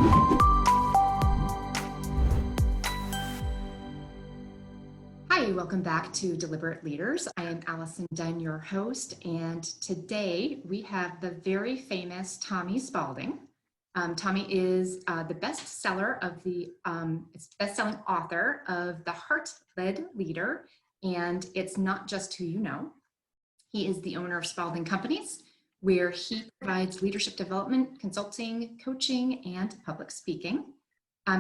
Hi, welcome back to Deliberate Leaders. I am Allison Dunn, your host, and today we have the very famous Tommy Spaulding. Tommy is the bestseller of best-selling author of The Heart-Led Leader, and it's not just who you know. He is the owner of Spaulding Companies, where he provides leadership development, consulting, coaching, and public speaking.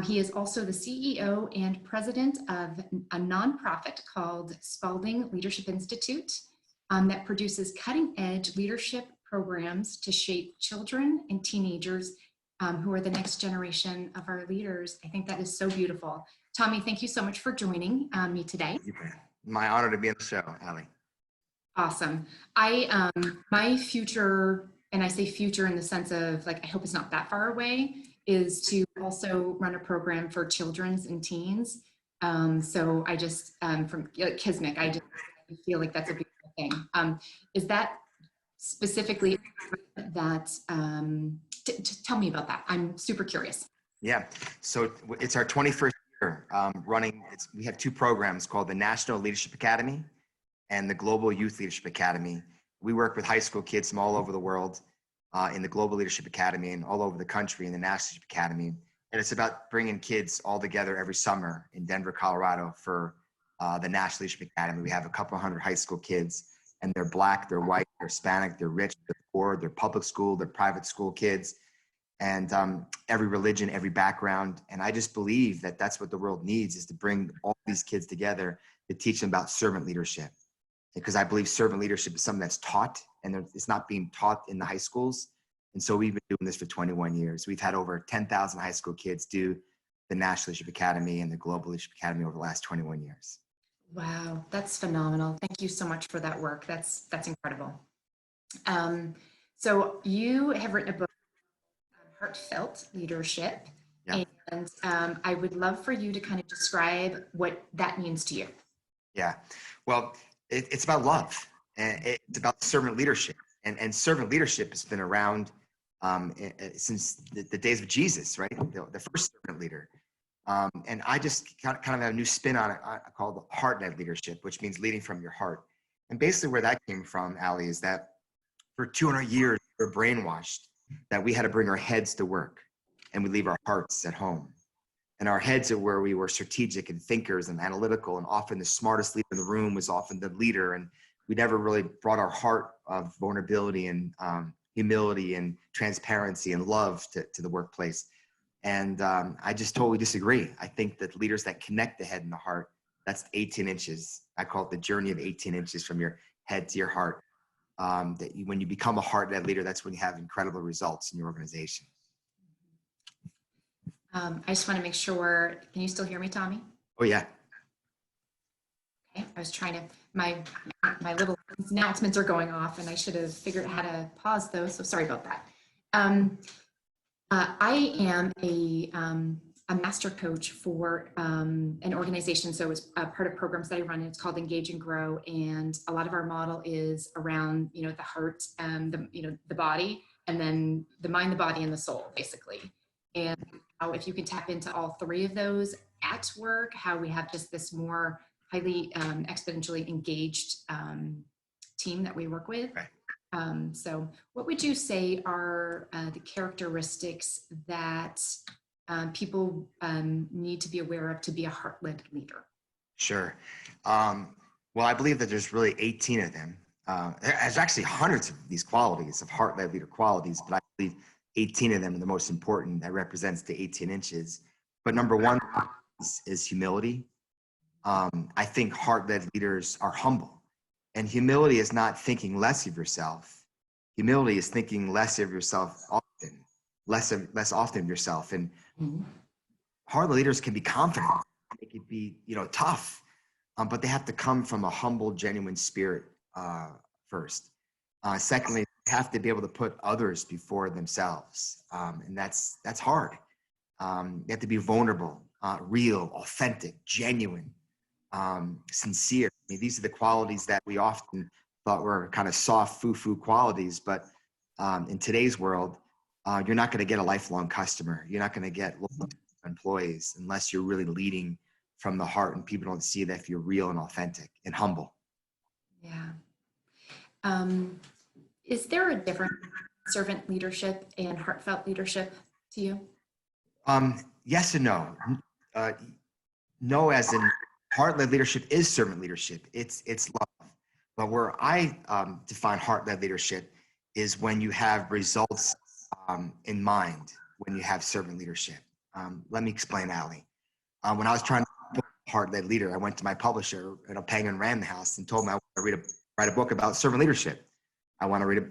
He is also the CEO and president of a nonprofit called Spaulding Leadership Institute that produces cutting-edge leadership programs to shape children and teenagers who are the next generation of our leaders. I think that is so beautiful. Tommy, thank you so much for joining me today. My honor to be on the show, Allie. Awesome. My future, and I say future in the sense of like, I hope it's not that far away, is to also run a program for children's and teens. So I just, from Kismic, I just feel like that's a beautiful thing. Is that specifically that, tell me about that. I'm super curious. Yeah, so it's our 21st year running. We have two programs called the National Leadership Academy and the Global Youth Leadership Academy. We work with high school kids from all over the world in the Global Leadership Academy and all over the country in the National Leadership Academy. And it's about bringing kids all together every summer in Denver, Colorado for the National Leadership Academy. We have a couple hundred high school kids, and they're Black, they're white, they're Hispanic, they're rich, they're poor, they're public school, they're private school kids, and every religion, every background. And I just believe that that's what the world needs, is to bring all these kids together to teach them about servant leadership. Because I believe servant leadership is something that's taught, and it's not being taught in the high schools. And so we've been doing this for 21 years. We've had over 10,000 high school kids do the National Leadership Academy and the Global Leadership Academy over the last 21 years. Wow, that's phenomenal. Thank you so much for that work. That's incredible. So you have written a book, Heartfelt Leadership, yeah. And I would love for you to kind of describe what that means to you. Yeah, well, it's about love, and it's about servant leadership, and servant leadership has been around since the days of Jesus, right? The first servant leader. And I just kind of have a new spin on it called heart-led leadership, which means leading from your heart. And basically where that came from, Allie, is that for 200 years, we were brainwashed that we had to bring our heads to work and we leave our hearts at home. And our heads are where we were strategic and thinkers and analytical, and often the smartest leader in the room was often the leader. And we never really brought our heart of vulnerability and humility and transparency and love to the workplace. And I just totally disagree. I think that leaders that connect the head and the heart, that's 18 inches. I call it the journey of 18 inches from your head to your heart. When you become a heart-led leader, that's when you have incredible results in your organization. I just want to make sure, can you still hear me, Tommy? Oh, yeah. Okay, I was trying to, my little announcements are going off, and I should have figured out how to pause those, so sorry about that. I am a master coach for an organization, so it's part of programs that I run. It's called Engage and Grow, and a lot of our model is around, the heart, the body, and then the mind, the body, and the soul, basically. And how if you can tap into all three of those at work, how we have just this more highly exponentially engaged team that we work with. Right. So what would you say are the characteristics that people need to be aware of to be a heart-led leader? Sure. Well, I believe that there's really 18 of them. There's actually hundreds of these qualities, of heart-led leader qualities, but I believe 18 of them are the most important. That represents the 18 inches. But number one is humility. I think heart-led leaders are humble. And humility is not thinking less of yourself. Humility is thinking less of yourself often, less often of yourself. And heart-led leaders can be confident. They can be, tough, but they have to come from a humble, genuine spirit first. Secondly, they have to be able to put others before themselves, and that's hard. You have to be vulnerable, real, authentic, genuine, sincere. I mean, these are the qualities that we often thought were kind of soft, foo-foo qualities, but in today's world, you're not going to get a lifelong customer. You're not going to get loyal employees unless you're really leading from the heart, and people don't see that if you're real and authentic and humble. Yeah. Is there a difference in servant leadership and heartfelt leadership to you? Yes and no. Uh, no, as in heart-led leadership is servant leadership. It's love. But where I define heart-led leadership is when you have results in mind, when you have servant leadership. Let me explain, Ali. When I was trying to be a heart-led leader, I went to my publisher at a Penguin Random House and told him I want to write a book about servant leadership. I want to read it.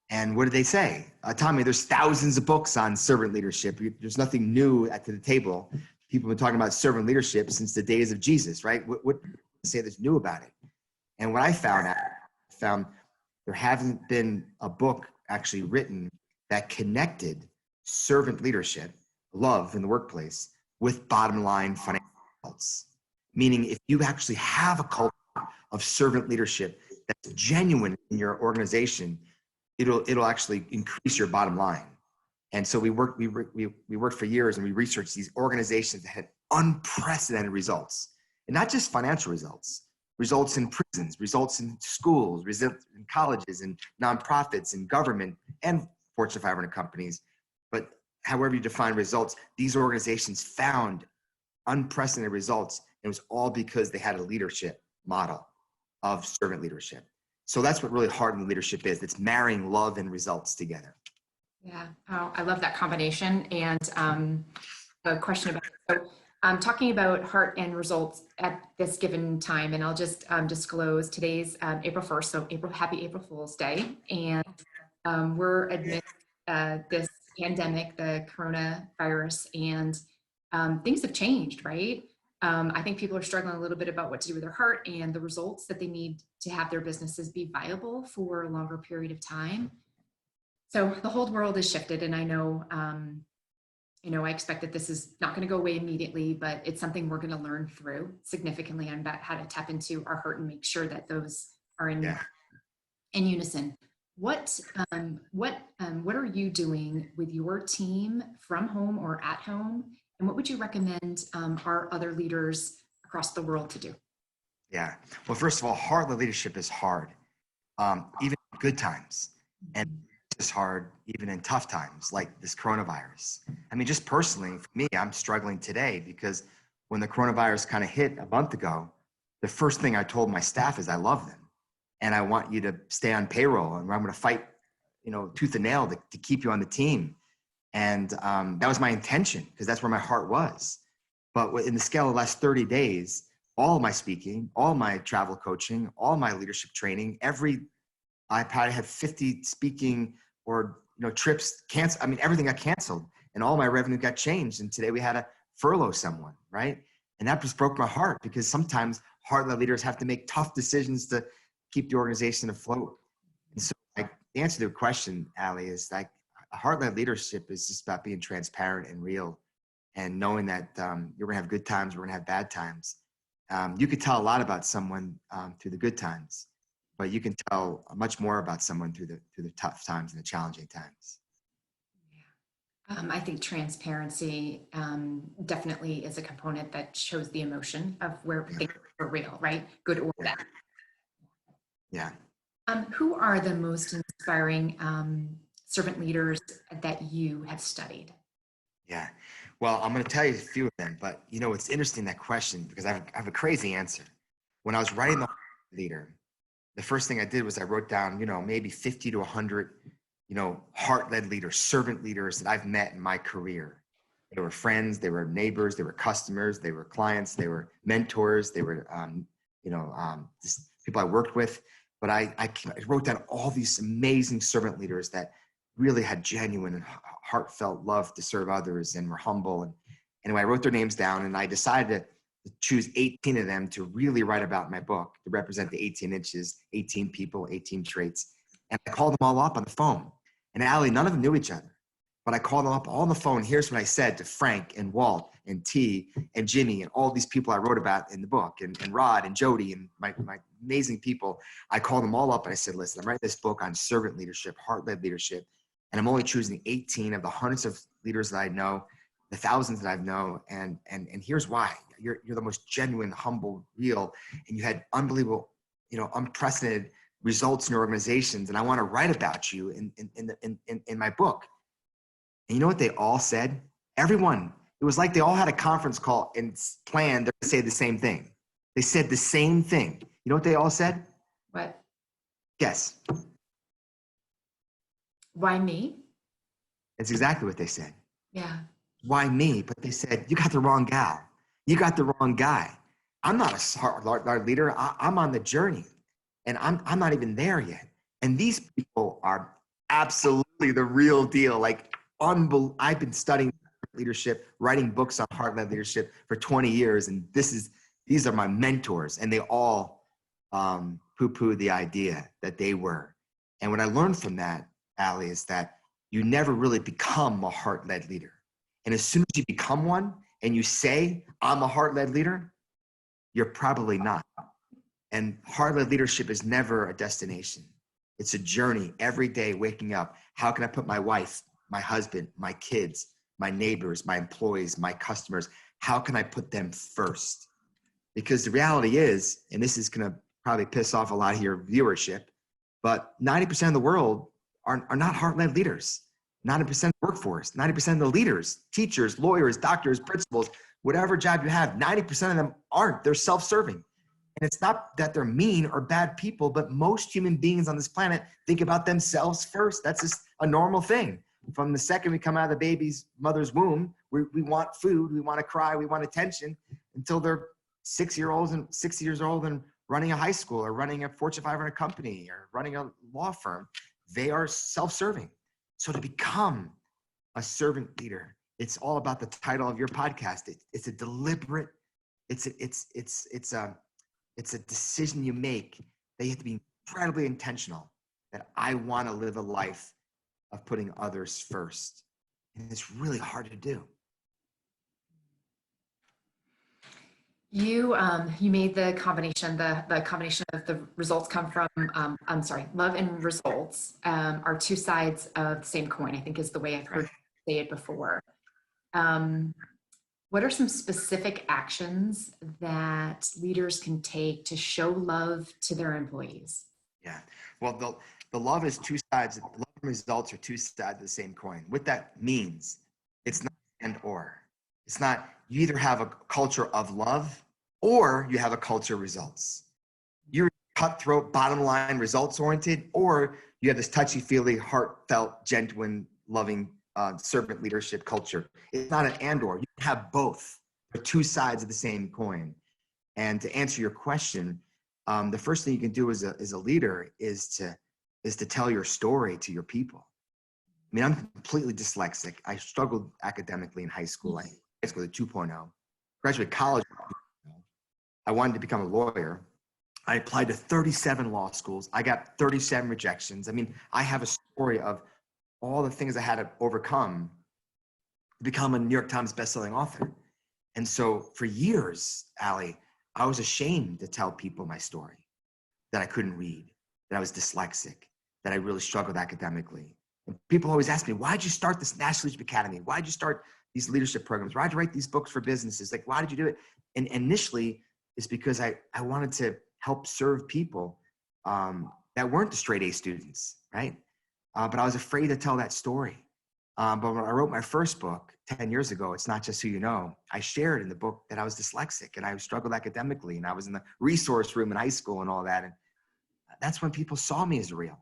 And what did they say? Tommy, there's thousands of books on servant leadership. There's nothing new at the table. People have been talking about servant leadership since the days of Jesus, right? What say that's new about it? And what I found there hasn't been a book actually written that connected servant leadership, love in the workplace, with bottom line financial results. Meaning, if you actually have a culture of servant leadership that's genuine in your organization, it'll actually increase your bottom line. And so we worked for years, and we researched these organizations that had unprecedented results, and not just financial results in prisons, results in schools, results in colleges and nonprofits and government and Fortune 500 companies. But however you define results, these organizations found unprecedented results. And it was all because they had a leadership model of servant leadership. So that's what really heart-led leadership is. It's marrying love and results together. Yeah, oh, I love that combination. And a question about, so talking about heart and results at this given time, and I'll just disclose today's April 1st, so happy April Fool's Day. And we're amidst this pandemic, the coronavirus, and things have changed, right? I think people are struggling a little bit about what to do with their heart and the results that they need to have their businesses be viable for a longer period of time. So the whole world has shifted, and I know, I expect that this is not going to go away immediately, but it's something we're going to learn through significantly on about how to tap into our heart and make sure that those are in unison. What are you doing with your team from home or at home? And what would you recommend our other leaders across the world to do? Yeah. Well, first of all, heart-led leadership is hard, even in good times. And it's hard even in tough times like this coronavirus. I mean, just personally, for me, I'm struggling today because when the coronavirus kind of hit a month ago, the first thing I told my staff is I love them. And I want you to stay on payroll, and I'm going to fight, tooth and nail to keep you on the team. And that was my intention because that's where my heart was. But in the scale of the last 30 days, all of my speaking, all my travel coaching, all my leadership training, I probably had 50 speaking or trips canceled. I mean, everything got canceled, and all my revenue got changed. And today we had to furlough someone, right? And that just broke my heart because sometimes heart-led leaders have to make tough decisions to keep the organization afloat. And so, the answer to the question, Ali, is like heart-led leadership is just about being transparent and real, and knowing that you're going to have good times, we're going to have bad times. You could tell a lot about someone through the good times, but you can tell much more about someone through the tough times and the challenging times. I think transparency definitely is a component that shows the emotion of where things are real, right? Good or bad. Yeah. Who are the most inspiring servant leaders that you have studied? Yeah. Well, I'm going to tell you a few of them, but it's interesting, that question, because I have a crazy answer. When I was writing the leader, the first thing I did was I wrote down, maybe 50 to 100, heart-led leaders, servant leaders that I've met in my career. They were friends, they were neighbors, they were customers, they were clients, they were mentors, they were, just people I worked with. But I wrote down all these amazing servant leaders that really had genuine and heartfelt love to serve others and were humble. And anyway, I wrote their names down, and I decided to choose 18 of them to really write about in my book, to represent the 18 inches, 18 people, 18 traits. And I called them all up on the phone. And Ali, none of them knew each other, but I called them up all on the phone. Here's what I said to Frank and Walt and T and Jimmy and all these people I wrote about in the book, and Rod and Jody and my amazing people. I called them all up and I said, listen, I'm writing this book on servant leadership, heart-led leadership. And I'm only choosing 18 of the hundreds of leaders that I know, the thousands that I've known. And here's why. You're the most genuine, humble, real, and you had unbelievable, unprecedented results in your organizations. And I want to write about you in my book. And you know what they all said? Everyone. It was like they all had a conference call and planned to say the same thing. They said the same thing. You know what they all said? What? Guess. Why me? It's exactly what they said. Yeah. Why me? But they said, you got the wrong gal. You got the wrong guy. I'm not a hard leader. I'm on the journey, and I'm not even there yet. And these people are absolutely the real deal. Like, I've been studying leadership, writing books on heart-led leadership for 20 years, and these are my mentors, and they all poo-poo the idea that they were. And what I learned from that, Allie, is that you never really become a heart-led leader. And as soon as you become one and you say, I'm a heart-led leader, you're probably not. And heart-led leadership is never a destination. It's a journey every day, waking up. How can I put my wife, my husband, my kids, my neighbors, my employees, my customers, how can I put them first? Because the reality is, and this is going to probably piss off a lot of your viewership, but 90% of the world are not heart-led leaders. 90% of the workforce, 90% of the leaders, teachers, lawyers, doctors, principals, whatever job you have, 90% of them aren't. They're self-serving. And it's not that they're mean or bad people, but most human beings on this planet think about themselves first. That's just a normal thing. From the second we come out of the baby's mother's womb, we want food, we want to cry, we want attention, until they're 6 years old and running a high school or running a Fortune 500 company or running a law firm. They are self-serving. So to become a servant leader, it's all about the title of your podcast. It's a deliberate, it's a decision you make that you have to be incredibly intentional, that I want to live a life of putting others first. And it's really hard to do. You made the combination of the results come from, love and results are two sides of the same coin, I think is the way I've heard you say it before. What are some specific actions that leaders can take to show love to their employees? Yeah, well, the love is two sides. Love and results are two sides of the same coin. What that means, it's not and or. It's not, you either have a culture of love or you have a culture of results. You're cutthroat, bottom line, results oriented, or you have this touchy-feely, heartfelt, genuine, loving servant leadership culture. It's not an and or. You can have both. They're two sides of the same coin. And to answer your question, the first thing you can do as a leader is to tell your story to your people. I mean, I'm completely dyslexic. I struggled academically in high school. High school, the 2.0. Graduated college. I wanted to become a lawyer. I applied to 37 law schools. I got 37 rejections. I mean, I have a story of all the things I had to overcome to become a New York Times bestselling author. And so for years, Allie, I was ashamed to tell people my story, that I couldn't read, that I was dyslexic, that I really struggled academically. And people always ask me, why'd you start this National Leadership Academy? Why'd you start these leadership programs? Why'd you write these books for businesses? Like, why did you do it? And initially, it's because I wanted to help serve people that weren't the straight A students, right? But I was afraid to tell that story. But when I wrote my first book 10 years ago, It's Not Just Who You Know, I shared in the book that I was dyslexic and I struggled academically and I was in the resource room in high school and all that. And that's when people saw me as real.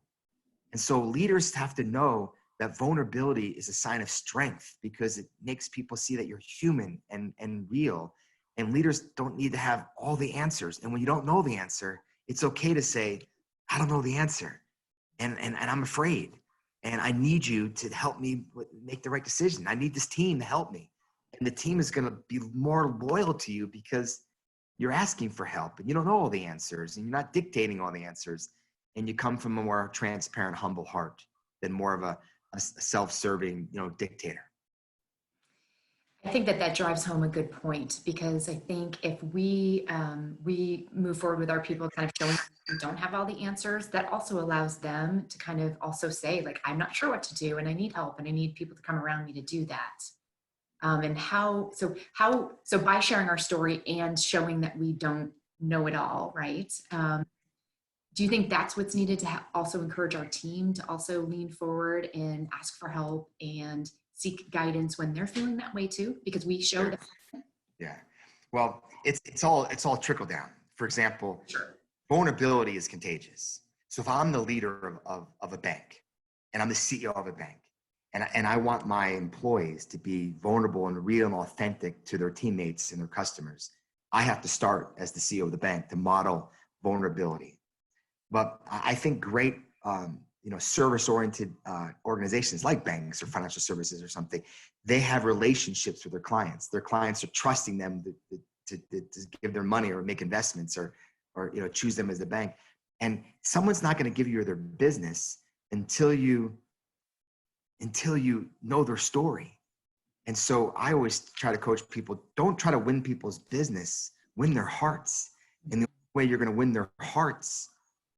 And so leaders have to know that vulnerability is a sign of strength because it makes people see that you're human and real. And leaders don't need to have all the answers. And when you don't know the answer, it's okay to say, I don't know the answer. And I'm afraid. And I need you to help me make the right decision. I need this team to help me. And the team is going to be more loyal to you because you're asking for help and you don't know all the answers and you're not dictating all the answers. And you come from a more transparent, humble heart than more of a self-serving, dictator. I think that that drives home a good point, because I think if we move forward with our people kind of showing we don't have all the answers, that also allows them to kind of also say, like, I'm not sure what to do and I need help and I need people to come around me to do that. And so by sharing our story and showing that we don't know it all, right? Do you think that's what's needed to also encourage our team to also lean forward and ask for help and seek guidance when they're feeling that way too? Because we show that. Yeah. Well, it's all trickle down. For example, Sure. vulnerability is contagious. So if I'm the leader of a bank and I'm the CEO of a bank, and I want my employees to be vulnerable and real and authentic to their teammates and their customers, I have to start as the CEO of the bank to model vulnerability. But I think great, service-oriented organizations like banks or financial services or something, they have relationships with their clients. Their clients are trusting them to give their money or make investments or choose them as the bank. And someone's not going to give you their business until you know their story. And so I always try to coach people, don't try to win people's business, win their hearts. And the way you're going to win their hearts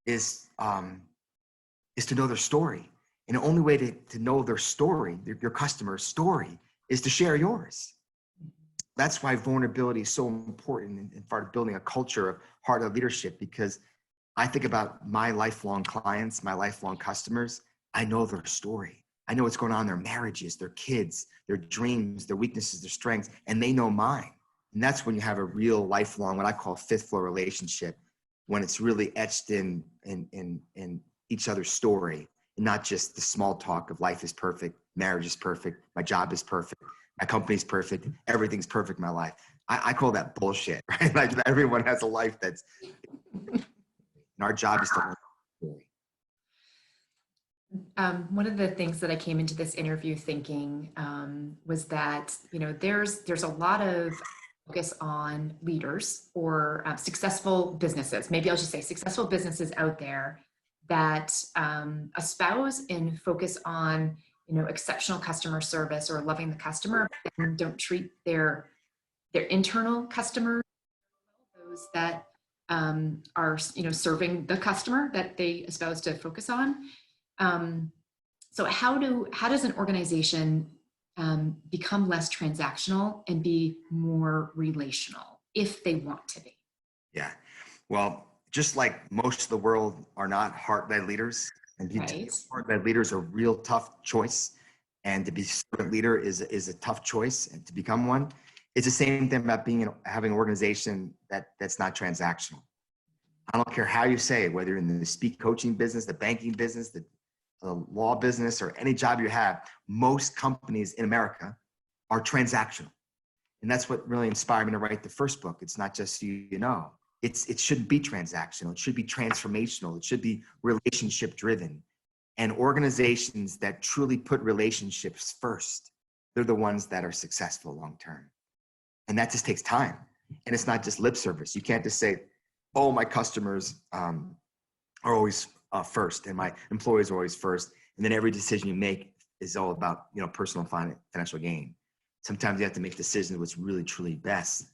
is to know their story. And the only way to know their story, your customer's story, is to share yours. That's why vulnerability is so important in part of building a culture of heart-led leadership, because I think about my lifelong clients, my lifelong customers. I know their story. I know what's going on in their marriages, their kids, their dreams, their weaknesses, their strengths, and they know mine. And that's when you have a real lifelong, what I call fifth floor relationship, when it's really etched in each other's story, and not just the small talk of life is perfect, marriage is perfect, my job is perfect, my company's perfect, everything's perfect in my life. I call that bullshit, right? Like everyone has a life that's, and our job is to learn the story. One of the things that I came into this interview thinking was that, there's a lot of focus on leaders or successful businesses. Maybe I'll just say successful businesses out there that espouse and focus on, exceptional customer service or loving the customer, and don't treat their internal customers, those that are, serving the customer that they espouse to focus on. So how does an organization become less transactional and be more relational if they want to be? Yeah. Well, just like most of the world are not heart-led leaders, and Right. heart-led leaders are a real tough choice. And to be a servant leader is a tough choice, and to become one. It's the same thing about having an organization that's not transactional. I don't care how you say it, whether you're in the speak coaching business, the banking business, the law business, or any job you have, most companies in America are transactional. And that's what really inspired me to write the first book. It's not just it shouldn't be transactional. It should be transformational. It should be relationship driven. And organizations that truly put relationships first, they're the ones that are successful long term. And that just takes time. And it's not just lip service. You can't just say, oh, my customers are always first, and my employees are always first, and then every decision you make is all about personal financial gain. Sometimes you have to make decisions what's really truly best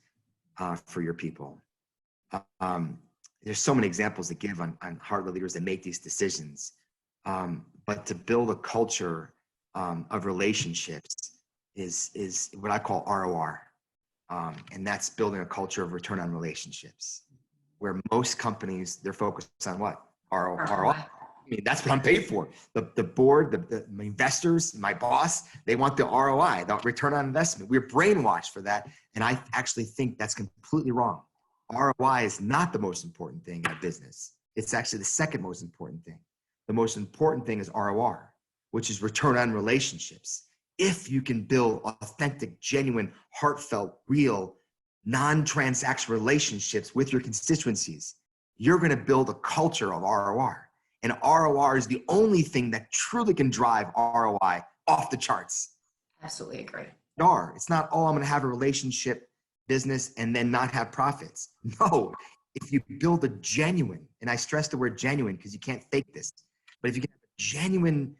for your people. There's so many examples to give on heart-led leaders that make these decisions, but to build a culture of relationships is what I call ROR, and that's building a culture of return on relationships, where most companies, they're focused on what? ROI. I mean, that's what I'm paid for. The board, the investors, my boss, they want the ROI, the return on investment. We're brainwashed for that. And I actually think that's completely wrong. ROI is not the most important thing in a business. It's actually the second most important thing. The most important thing is ROR, which is return on relationships. If you can build authentic, genuine, heartfelt, real, non-transactional relationships with your constituencies, you're going to build a culture of ROR. And ROR is the only thing that truly can drive ROI off the charts. Absolutely agree. It's not, oh, I'm going to have a relationship business and then not have profits. No, if you build a genuine, and I stress the word genuine because you can't fake this, but if you can have a genuine,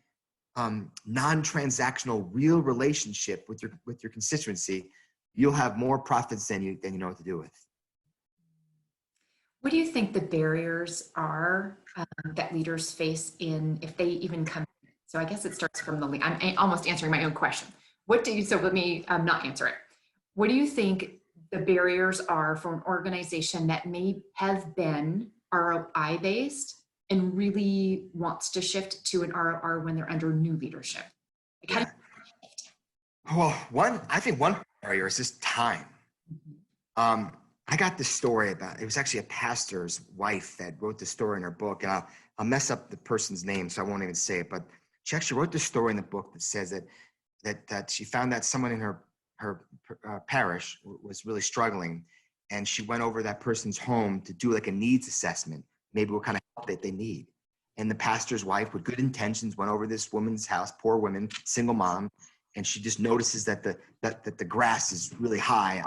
non-transactional, real relationship with your constituency, you'll have more profits than you know what to do with. What do you think the barriers are that leaders face if they even come? So I guess it starts from I'm almost answering my own question. So let me not answer it. What do you think the barriers are for an organization that may have been ROI based and really wants to shift to an ROR when they're under new leadership? Like, Yeah. Well, I think one barrier is just time. I got this story it was actually a pastor's wife that wrote the story in her book, and I'll mess up the person's name, so I won't even say it, but she actually wrote the story in the book that says that she found that someone in her parish was really struggling, and she went over that person's home to do like a needs assessment, maybe what kind of help that they need. And the pastor's wife, with good intentions, went over this woman's house, poor woman, single mom, and she just notices that the grass is really high,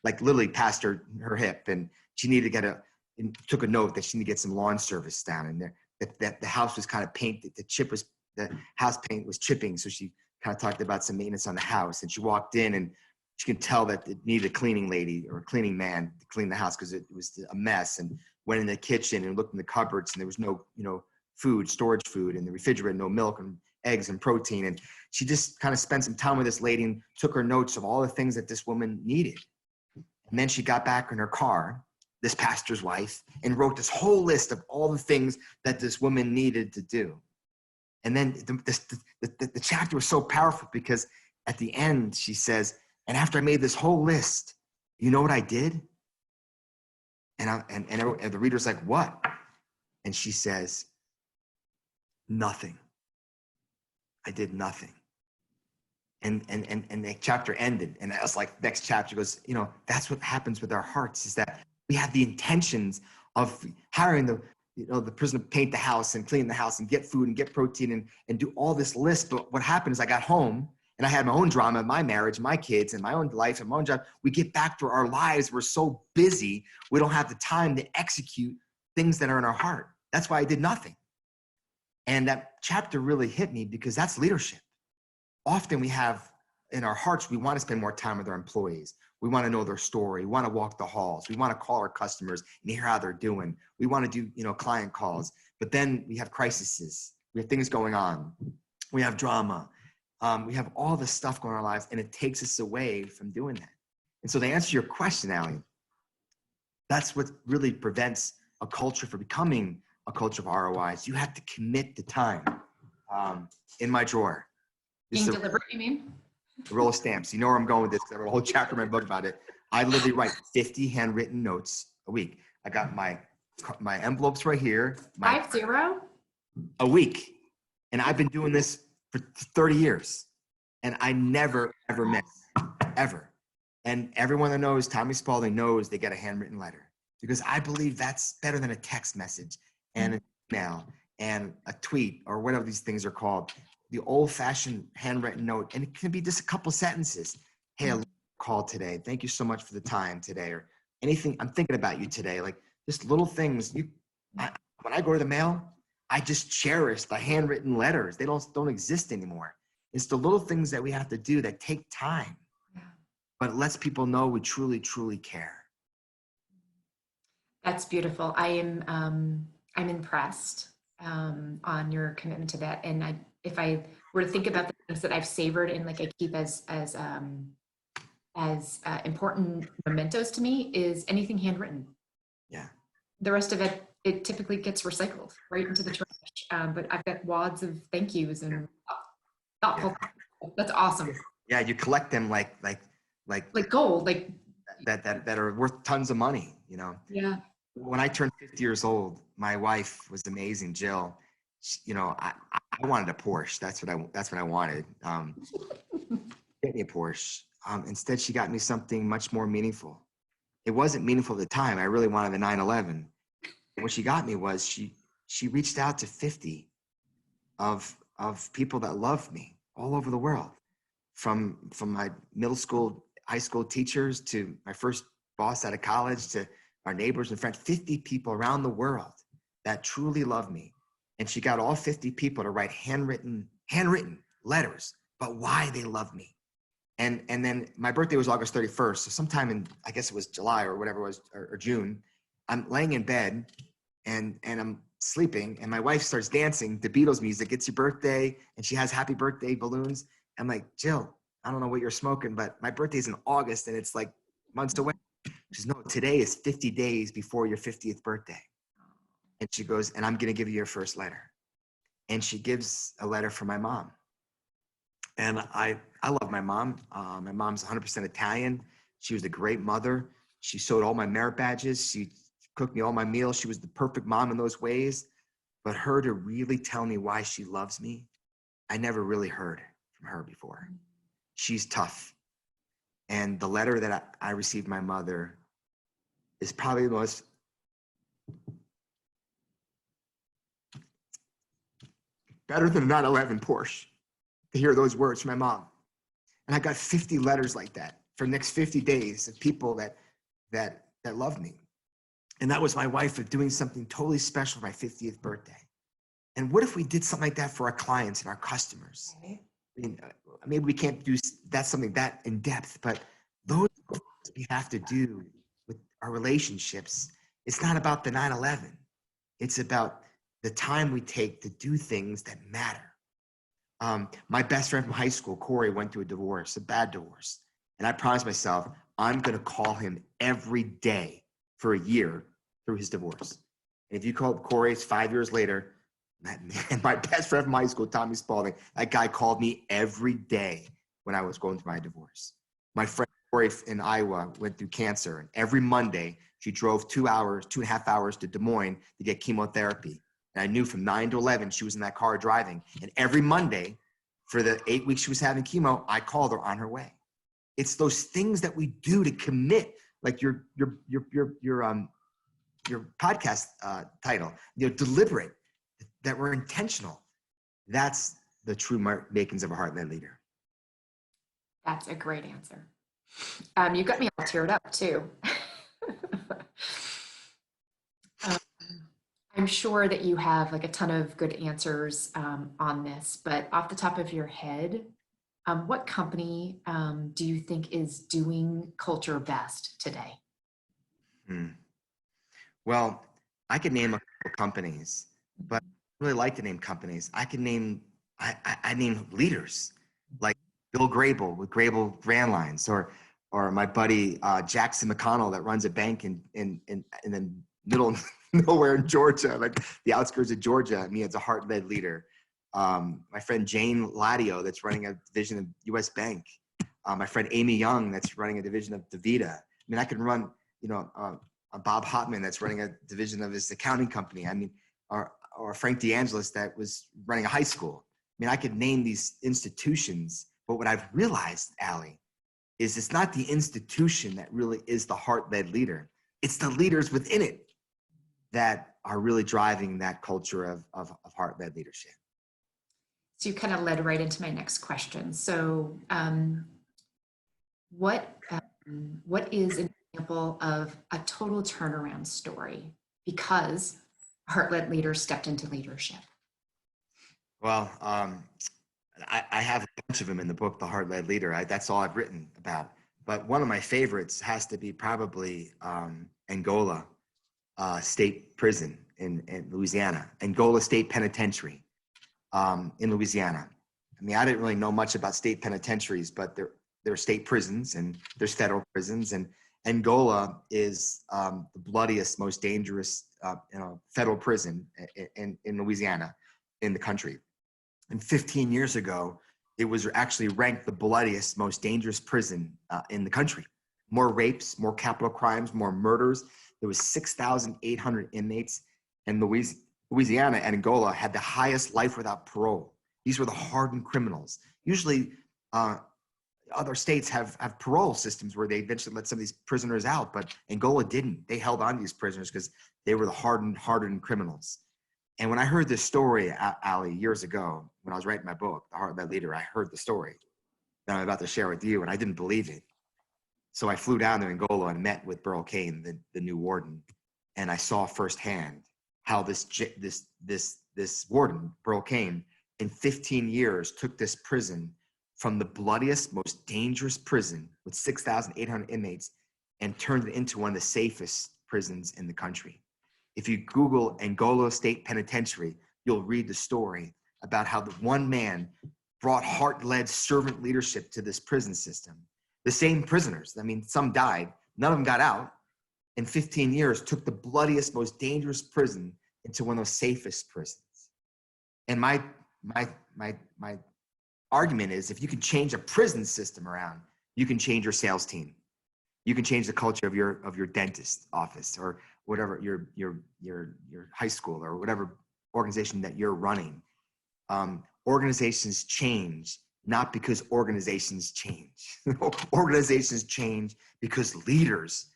like literally past her hip, and she needed to took a note that she needed to get some lawn service down in there. That the house was kind of painted, the house paint was chipping, so she kind of talked about some maintenance on the house. And she walked in, and she could tell that it needed a cleaning lady or a cleaning man to clean the house because it was a mess. And went in the kitchen and looked in the cupboards, and there was no storage food in the refrigerator, no milk and eggs and protein. And she just kind of spent some time with this lady and took her notes of all the things that this woman needed. And then she got back in her car, this pastor's wife, and wrote this whole list of all the things that this woman needed to do. And then the chapter was so powerful because at the end she says, and after I made this whole list, you know what I did? And the reader's like, what? And she says, nothing. I did nothing. And the chapter ended, and I was like, next chapter goes, that's what happens with our hearts, is that we have the intentions of hiring the person to paint the house and clean the house and get food and get protein and do all this list. But what happened is I got home and I had my own drama, my marriage, my kids, and my own life and my own job. We get back to our lives. We're so busy. We don't have the time to execute things that are in our heart. That's why I did nothing. And that chapter really hit me because that's leadership. Often we have in our hearts, we want to spend more time with our employees. We want to know their story. We want to walk the halls. We want to call our customers and hear how they're doing. We want to do, client calls. But then we have crises. We have things going on. We have drama. We have all this stuff going on in our lives, and it takes us away from doing that. And so to answer your question, Allie, that's what really prevents a culture from becoming a culture of ROIs. You have to commit the time. In my drawer. Being deliberate, you mean? A roll of stamps. You know where I'm going with this. I wrote a whole chapter in my book about it. I literally write 50 handwritten notes a week. I got my envelopes right here. 50? A week. And I've been doing this for 30 years. And I never, ever miss. Ever. And everyone that knows Tommy Spaulding knows they get a handwritten letter. Because I believe that's better than a text message and an email and a tweet or whatever these things are called. The old-fashioned handwritten note, and it can be just a couple sentences. Hey, I called today. Thank you so much for the time today, or anything. I'm thinking about you today. Like just little things. When I go to the mail, I just cherish the handwritten letters. They don't exist anymore. It's the little things that we have to do that take time, but it lets people know we truly, truly care. That's beautiful. I'm impressed on your commitment to that, and if I were to think about the things that I've savored and I keep as important mementos to me, is anything handwritten. Yeah. The rest of it typically gets recycled right into the trash. But I've got wads of thank yous and thoughtful. Yeah. That's awesome. Yeah, you collect them like gold, that are worth tons of money. Yeah. When I turned 50 years old, my wife was amazing, Jill. I wanted a Porsche. That's what I wanted. Get me a Porsche. Instead, she got me something much more meaningful. It wasn't meaningful at the time. I really wanted the 911. What she got me was she reached out to 50 of people that loved me all over the world, from my middle school, high school teachers to my first boss out of college to our neighbors and friends. 50 people around the world that truly love me. And she got all 50 people to write handwritten letters about why they love me. And then my birthday was August 31st. So sometime in, I guess it was July or whatever it was, or June, I'm laying in bed and I'm sleeping, and my wife starts dancing the Beatles music. It's your birthday. And she has happy birthday balloons. I'm like, Jill, I don't know what you're smoking, but my birthday's in August and it's like months away. She says, no, today is 50 days before your 50th birthday. And she goes, and I'm going to give you your first letter. And she gives a letter from my mom. And I love my mom. My mom's 100% Italian. She was a great mother. She sewed all my merit badges. She cooked me all my meals. She was the perfect mom in those ways. But her to really tell me why she loves me, I never really heard from her before. She's tough. And the letter that I received my mother is probably the most better than a 911 Porsche to hear those words from my mom. And I got 50 letters like that for the next 50 days of people that loved me. And that was my wife of doing something totally special for my 50th birthday. And what if we did something like that for our clients and our customers? I mean, maybe we can't do that's something that in depth, but those we have to do with our relationships. It's not about the 9/11. It's about the time we take to do things that matter. My best friend from high school, Corey, went through a divorce, a bad divorce. And I promised myself, I'm going to call him every day for a year through his divorce. And if you called Corey, it's 5 years later, and my best friend from high school, Tommy Spaulding, that guy called me every day when I was going through my divorce. My friend Corey in Iowa went through cancer, and every Monday she drove 2.5 hours to Des Moines to get chemotherapy. And I knew from 9 to 11, she was in that car driving. And every Monday for the 8 weeks she was having chemo, I called her on her way. It's those things that we do to commit, like your podcast title, deliberate, that we're intentional. That's the true makings of a heart-led leader. That's a great answer. You got me all teared up too. I'm sure that you have like a ton of good answers on this, but off the top of your head, what company do you think is doing culture best today? Well, I could name a couple companies, but I really like to name companies. I name leaders like Bill Grable with Grable Grand Lines, or my buddy Jackson McConnell that runs a bank in the middle of nowhere in Georgia, like the outskirts of Georgia. Me as a heart-led leader. My friend Jane Ladio that's running a division of U.S. Bank. My friend Amy Young that's running a division of DaVita. I mean, I could run, Bob Hotman that's running a division of his accounting company. I mean, or Frank DeAngelis that was running a high school. I mean, I could name these institutions, but what I've realized, Allie, is it's not the institution that really is the heart-led leader. It's the leaders within it that are really driving that culture of heart-led leadership. So you kind of led right into my next question. So what is an example of a total turnaround story because a heart-led leader stepped into leadership? Well, I have a bunch of them in the book, The Heart-Led Leader. That's all I've written about. But one of my favorites has to be probably Angola State Prison in Louisiana, Angola State Penitentiary in Louisiana. I mean, I didn't really know much about state penitentiaries, but there are state prisons and there's federal prisons. And Angola is the bloodiest, most dangerous federal prison in Louisiana in the country. And 15 years ago, it was actually ranked the bloodiest, most dangerous prison in the country. More rapes, more capital crimes, more murders. There was 6,800 inmates, and Louisiana and Angola had the highest life without parole. These were the hardened criminals. Usually, other states have parole systems where they eventually let some of these prisoners out, but Angola didn't. They held on to these prisoners because they were the hardened criminals. And when I heard this story, Ali, years ago, when I was writing my book, The Heart-Led Leader, I heard the story that I'm about to share with you, and I didn't believe it. So I flew down to Angola and met with Burl Cain, the new warden, and I saw firsthand how this warden, Burl Cain, in 15 years took this prison from the bloodiest, most dangerous prison with 6,800 inmates and turned it into one of the safest prisons in the country. If you Google Angola State Penitentiary, you'll read the story about how the one man brought heart-led servant leadership to this prison system. The same prisoners, I mean, some died, none of them got out, in 15 years took the bloodiest, most dangerous prison into one of the safest prisons. And my argument is, if you can change a prison system around, you can change your sales team. You can change the culture of your dentist office or whatever, your high school or whatever organization that you're running. Organizations change not because organizations change. Organizations change because leaders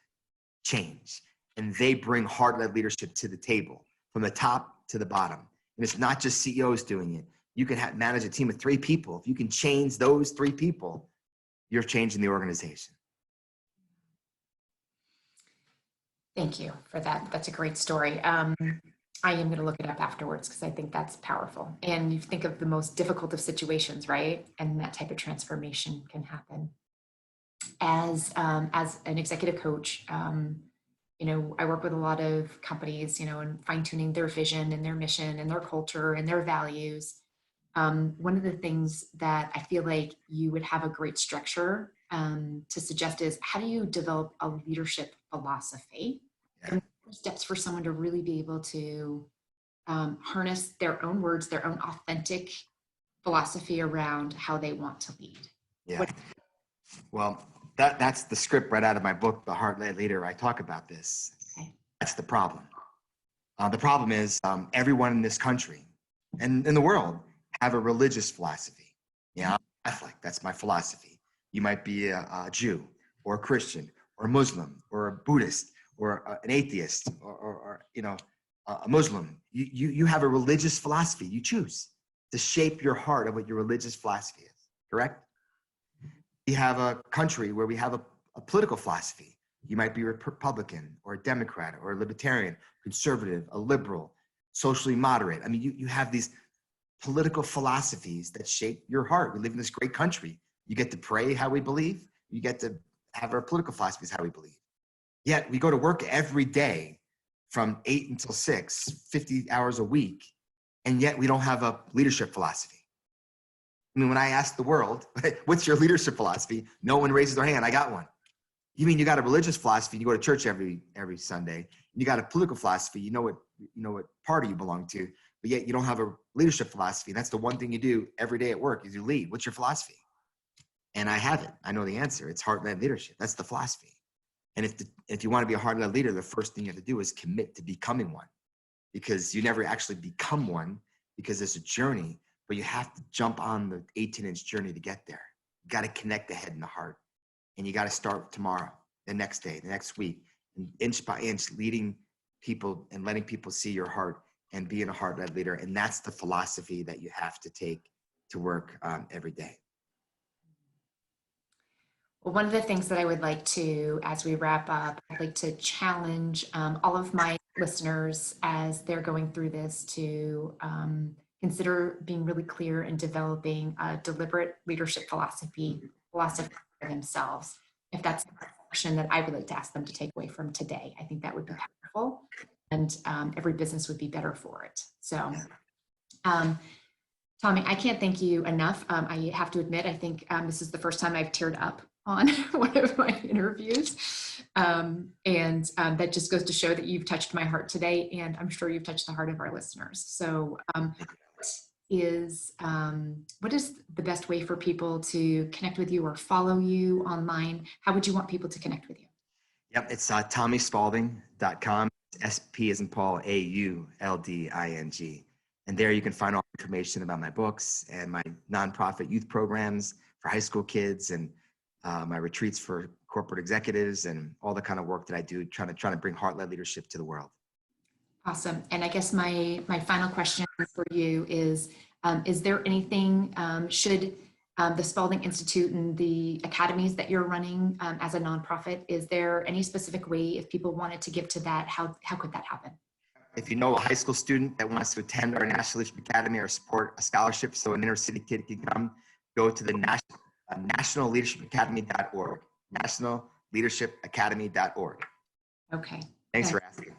change, and they bring heart-led leadership to the table from the top to the bottom. And it's not just CEOs doing it. You can manage a team of 3 people. If you can change those 3 people, you're changing the organization. Thank you for that. That's a great story. I am going to look it up afterwards because I think that's powerful. And you think of the most difficult of situations, right? And that type of transformation can happen. As an executive coach, you know, I work with a lot of companies, you know, and fine-tuning their vision and their mission and their culture and their values. One of the things that I feel like you would have a great structure to suggest is, how do you develop a leadership philosophy? Yeah. And steps for someone to really be able to harness their own words, their own authentic philosophy around how they want to lead. Yeah. Well, that's the script right out of my book, The Heart-Led Leader. I talk about this. Okay. That's the problem. The problem is everyone in this country and in the world have a religious philosophy. Yeah, I'm Catholic. That's my philosophy. You might be a Jew or a Christian or a Muslim or a Buddhist or an atheist or you know, a Muslim. You have a religious philosophy. You choose to shape your heart of what your religious philosophy is, correct? We have a country where we have a political philosophy. You might be a Republican or a Democrat or a Libertarian, conservative, a liberal, socially moderate. I mean, you have these political philosophies that shape your heart. We live in this great country. You get to pray how we believe. You get to have our political philosophies how we believe. Yet we go to work every day from 8 until 6, 50 hours a week, and yet we don't have a leadership philosophy. I mean, when I ask the world, what's your leadership philosophy? No one raises their hand. I got one. You mean you got a religious philosophy? You go to church every Sunday. You got a political philosophy. You know what party you belong to, but yet you don't have a leadership philosophy. And that's the one thing you do every day at work is you lead. What's your philosophy? And I have it. I know the answer. It's heart-led leadership. That's the philosophy. And if you want to be a heart-led leader, the first thing you have to do is commit to becoming one, because you never actually become one, because it's a journey. But you have to jump on the 18-inch journey to get there. You got to connect the head and the heart. And you got to start tomorrow, the next day, the next week, and inch by inch, leading people and letting people see your heart and being a heart-led leader. And that's the philosophy that you have to take to work every day. Well, one of the things that I would like to, as we wrap up, I'd like to challenge all of my listeners as they're going through this to consider being really clear and developing a deliberate leadership philosophy for themselves. If that's the action that I would like to ask them to take away from today, I think that would be powerful, and every business would be better for it. So, Tommy, I can't thank you enough. I have to admit, I think this is the first time I've teared up on one of my interviews. And that just goes to show that you've touched my heart today, and I'm sure you've touched the heart of our listeners. So what is the best way for people to connect with you or follow you online? How would you want people to connect with you? Yep, it's TommySpaulding.com. SP as in Paul, AULDING. And there you can find all information about my books and my nonprofit youth programs for high school kids, and my retreats for corporate executives, and all the kind of work that I do trying to bring heart-led leadership to the world. Awesome. And I guess my final question for you is there anything, should the Spaulding Institute and the academies that you're running as a nonprofit, is there any specific way, if people wanted to give to that, how could that happen? If you know a high school student that wants to attend our National Leadership Academy or support a scholarship so an inner city kid can come, go to the nationalleadershipacademy.org, nationalleadershipacademy.org. Okay. Thanks Good. for asking.